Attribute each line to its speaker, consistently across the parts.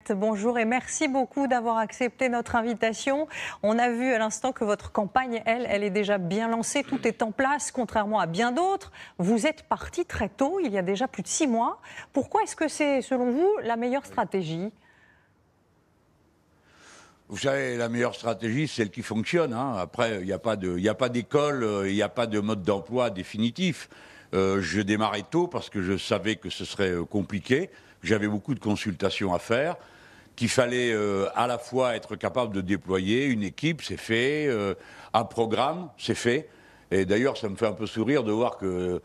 Speaker 1: Bernat, bonjour et merci beaucoup d'avoir accepté notre invitation. On a vu à l'instant que votre campagne, elle est déjà bien lancée, tout est en place, contrairement à bien d'autres. Vous êtes parti très tôt, il y a déjà plus de 6 mois. Pourquoi est-ce que c'est, selon vous, la meilleure stratégie ?
Speaker 2: Vous savez, la meilleure stratégie, c'est celle qui fonctionne. Après, il n'y a pas d'école, il n'y a pas de mode d'emploi définitif. Je démarrais tôt parce que je savais que ce serait compliqué, que j'avais beaucoup de consultations à faire, qu'il fallait à la fois être capable de déployer une équipe, c'est fait, un programme, c'est fait. Et d'ailleurs, ça me fait un peu sourire de voir que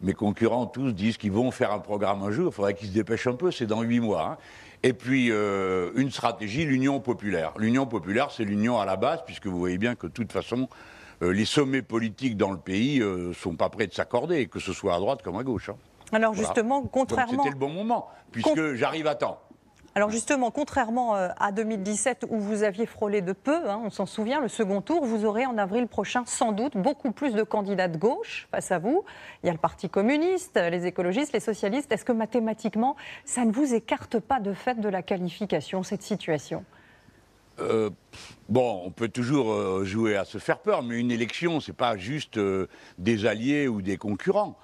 Speaker 2: mes concurrents tous disent qu'ils vont faire un programme un jour. Il faudrait qu'ils se dépêchent un peu, c'est dans 8 mois. Et puis, une stratégie, l'Union populaire. L'Union populaire, c'est l'union à la base, puisque vous voyez bien que de toute façon, les sommets politiques dans le pays ne sont pas prêts de s'accorder, que ce soit à droite comme à gauche.
Speaker 1: Alors justement,
Speaker 2: voilà.
Speaker 1: contrairement...
Speaker 2: Donc c'était le bon moment, puisque j'arrive à temps.
Speaker 1: Alors justement, contrairement à 2017 où vous aviez frôlé de peu, on s'en souvient, le second tour, vous aurez en avril prochain sans doute beaucoup plus de candidats de gauche face à vous. Il y a le Parti communiste, les écologistes, les socialistes. Est-ce que mathématiquement, ça ne vous écarte pas de fait de la qualification, cette situation ?
Speaker 2: Bon, on peut toujours jouer à se faire peur, mais une élection, c'est pas juste des alliés ou des concurrents.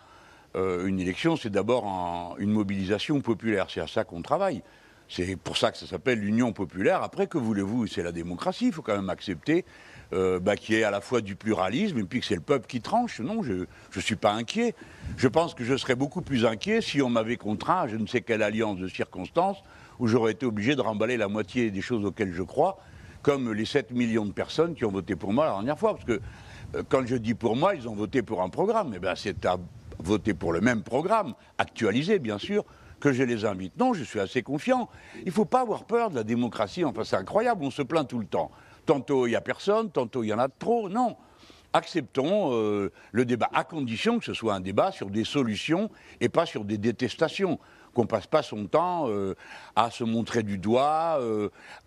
Speaker 2: Une élection, c'est d'abord une mobilisation populaire. C'est à ça qu'on travaille. C'est pour ça que ça s'appelle l'Union populaire. Après, que voulez-vous? C'est la démocratie. Il faut quand même accepter qu'il y ait à la fois du pluralisme et puis que c'est le peuple qui tranche. Non, je ne suis pas inquiet. Je pense que je serais beaucoup plus inquiet si on m'avait contraint à je ne sais quelle alliance de circonstances où j'aurais été obligé de remballer la moitié des choses auxquelles je crois, comme les 7 millions de personnes qui ont voté pour moi la dernière fois. Parce que quand je dis pour moi, ils ont voté pour un programme. Eh bien, c'est à voter pour le même programme, actualisé bien sûr, que je les invite. Non, je suis assez confiant. Il ne faut pas avoir peur de la démocratie. Enfin, c'est incroyable, on se plaint tout le temps. Tantôt, il n'y a personne, tantôt, il y en a de trop. Non. Acceptons le débat, à condition que ce soit un débat sur des solutions et pas sur des détestations. Qu'on ne passe pas son temps à se montrer du doigt,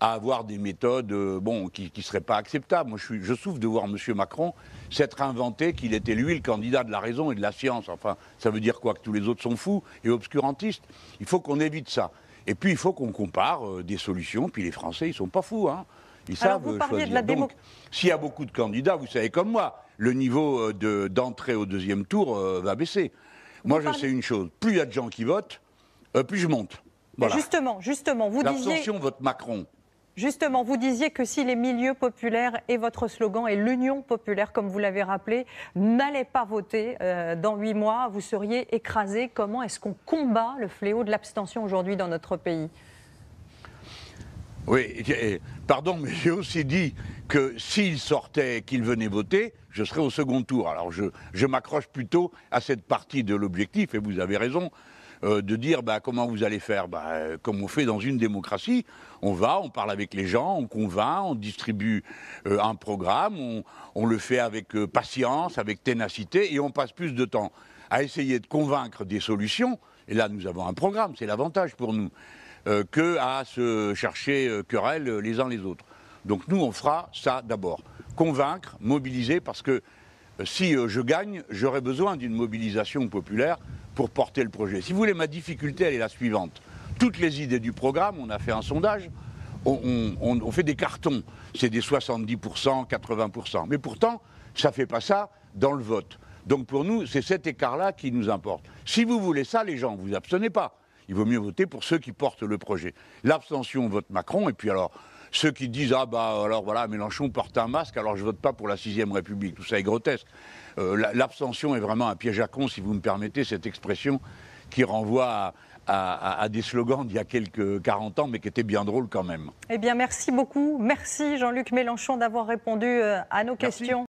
Speaker 2: à avoir des méthodes qui ne seraient pas acceptables. Moi, je souffre de voir M. Macron s'être inventé qu'il était lui le candidat de la raison et de la science. Enfin, ça veut dire quoi? Que tous les autres sont fous et obscurantistes? Il faut qu'on évite ça. Et puis, il faut qu'on compare des solutions. Puis les Français, ils ne sont pas fous. Ils savent choisir. Donc, s'il y a beaucoup de candidats, vous savez comme moi, le niveau d'entrée au deuxième tour va baisser. Moi, je sais une chose. Plus il y a de gens qui votent, plus je monte. Voilà.
Speaker 1: Justement, vous disiez...
Speaker 2: L'abstention vote Macron.
Speaker 1: Justement, vous disiez que si les milieux populaires et votre slogan et l'Union populaire, comme vous l'avez rappelé, n'allaient pas voter dans 8 mois, vous seriez écrasé. Comment est-ce qu'on combat le fléau de l'abstention aujourd'hui dans notre pays ?
Speaker 2: Oui, pardon, mais j'ai aussi dit que s'il sortait, qu'il venait voter, je serais au second tour. Alors je m'accroche plutôt à cette partie de l'objectif, et vous avez raison, de dire comment vous allez faire, comme on fait dans une démocratie. On parle avec les gens, on convainc, on distribue un programme, on le fait avec patience, avec ténacité, et on passe plus de temps à essayer de convaincre des solutions. Et là, nous avons un programme, c'est l'avantage pour nous, que à se chercher querelle les uns les autres. Donc nous, on fera ça d'abord. Convaincre, mobiliser, parce que si je gagne, j'aurai besoin d'une mobilisation populaire pour porter le projet. Si vous voulez, ma difficulté, elle est la suivante. Toutes les idées du programme, on a fait un sondage, on fait des cartons. C'est des 70%, 80%. Mais pourtant, ça ne fait pas ça dans le vote. Donc pour nous, c'est cet écart-là qui nous importe. Si vous voulez ça, les gens, vous abstenez pas. Il vaut mieux voter pour ceux qui portent le projet. L'abstention vote Macron, et puis alors, ceux qui disent « Ah alors voilà, Mélenchon porte un masque, alors je vote pas pour la 6e République », tout ça est grotesque. L'abstention est vraiment un piège à con, si vous me permettez cette expression, qui renvoie à des slogans d'il y a quelques 40 ans, mais qui étaient bien drôles quand même.
Speaker 1: Eh bien, merci beaucoup. Merci Jean-Luc Mélenchon d'avoir répondu à nos questions.